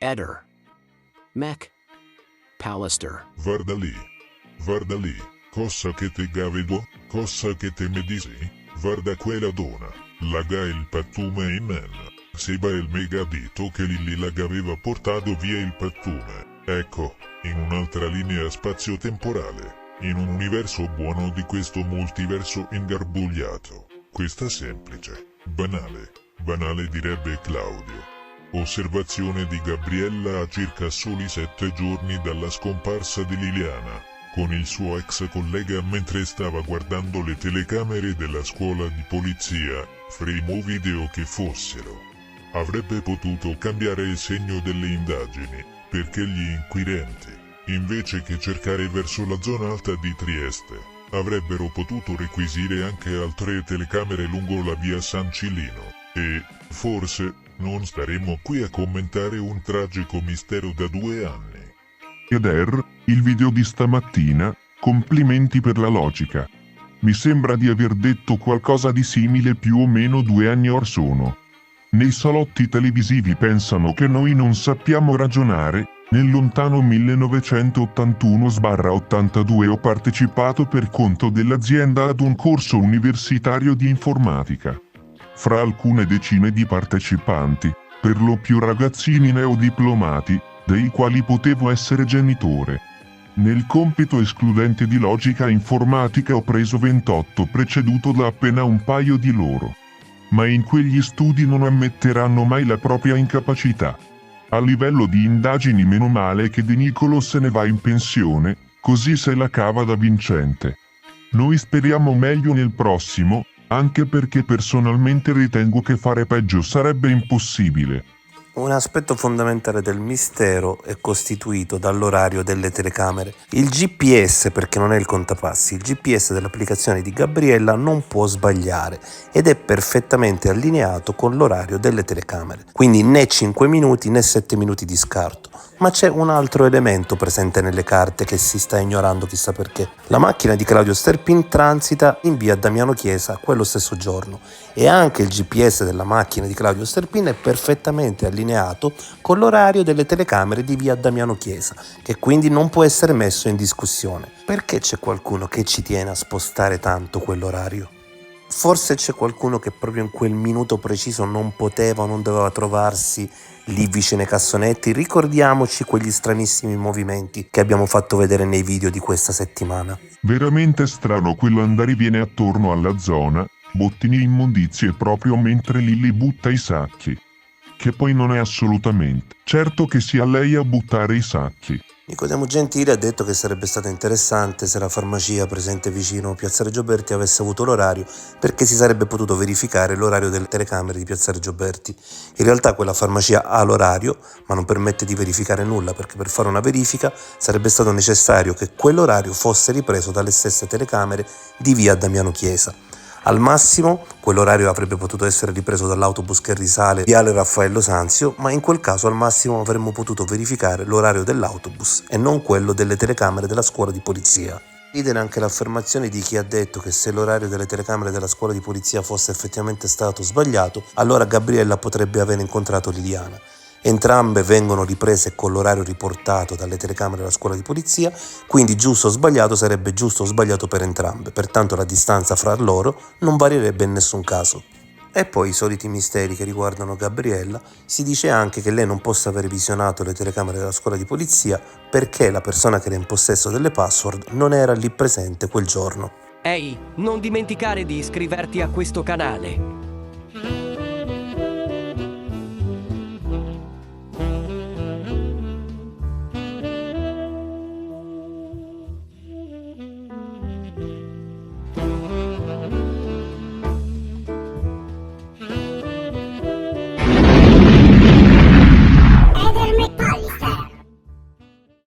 Eder. Mech. Pallister. Guarda lì, cosa che te gavedo, cosa che te mi dici, guarda quella donna, laga il pattume in men, seba il megadito che Lilli laga aveva portato via il pattume, ecco, in un'altra linea spazio-temporale, in un universo buono di questo multiverso ingarbugliato, questa semplice, banale direbbe Claudio. Osservazione di Gabriella a circa soli 7 giorni dalla scomparsa di Liliana, con il suo ex collega mentre stava guardando le telecamere della scuola di polizia, frame o video che fossero. Avrebbe potuto cambiare il segno delle indagini, perché gli inquirenti, invece che cercare verso la zona alta di Trieste, avrebbero potuto requisire anche altre telecamere lungo la via San Cilino, e, forse, non staremo qui a commentare un tragico mistero da 2 anni. Eder, il video di stamattina, complimenti per la logica. Mi sembra di aver detto qualcosa di simile più o meno 2 anni or sono. Nei salotti televisivi pensano che noi non sappiamo ragionare. Nel lontano 1981-82 ho partecipato per conto dell'azienda ad un corso universitario di informatica. Fra alcune decine di partecipanti, per lo più ragazzini neodiplomati, dei quali potevo essere genitore. Nel compito escludente di logica informatica ho preso 28, preceduto da appena un paio di loro. Ma in quegli studi non ammetteranno mai la propria incapacità. A livello di indagini meno male che De Nicolo se ne va in pensione, così se la cava da vincente. Noi speriamo meglio nel prossimo, anche perché personalmente ritengo che fare peggio sarebbe impossibile. Un aspetto fondamentale del mistero è costituito dall'orario delle telecamere. Il GPS, perché non è il contapassi, il GPS dell'applicazione di Gabriella non può sbagliare ed è perfettamente allineato con l'orario delle telecamere. Quindi né 5 minuti né 7 minuti di scarto. Ma c'è un altro elemento presente nelle carte che si sta ignorando chissà perché. La macchina di Claudio Sterpin transita in via Damiano Chiesa quello stesso giorno e anche il GPS della macchina di Claudio Sterpin è perfettamente allineato con l'orario delle telecamere di via Damiano Chiesa, che quindi non può essere messo in discussione. Perché c'è qualcuno che ci tiene a spostare tanto quell'orario? Forse c'è qualcuno che proprio in quel minuto preciso non poteva o non doveva trovarsi lì vicino ai cassonetti. Ricordiamoci quegli stranissimi movimenti che abbiamo fatto vedere nei video di questa settimana. Veramente strano quello andare viene attorno alla zona, bottini e immondizie proprio mentre Lilli butta i sacchi. Che poi non è assolutamente certo che sia lei a buttare i sacchi. Nicodemo Gentile ha detto che sarebbe stato interessante se la farmacia presente vicino Piazza Reggio Berti avesse avuto l'orario, perché si sarebbe potuto verificare l'orario delle telecamere di Piazza Reggio Berti. In realtà quella farmacia ha l'orario, ma non permette di verificare nulla, perché per fare una verifica sarebbe stato necessario che quell'orario fosse ripreso dalle stesse telecamere di via Damiano Chiesa. Al massimo, quell'orario avrebbe potuto essere ripreso dall'autobus che risale viale Raffaello Sanzio, ma in quel caso al massimo avremmo potuto verificare l'orario dell'autobus e non quello delle telecamere della scuola di polizia. Ridere anche l'affermazione di chi ha detto che se l'orario delle telecamere della scuola di polizia fosse effettivamente stato sbagliato, allora Gabriella potrebbe aver incontrato Liliana. Entrambe vengono riprese con l'orario riportato dalle telecamere della scuola di polizia, quindi giusto o sbagliato sarebbe giusto o sbagliato per entrambe, pertanto la distanza fra loro non varierebbe in nessun caso. E poi i soliti misteri che riguardano Gabriella. Si dice anche che lei non possa aver visionato le telecamere della scuola di polizia perché la persona che era in possesso delle password non era lì presente quel giorno. Ehi, non dimenticare di iscriverti a questo canale.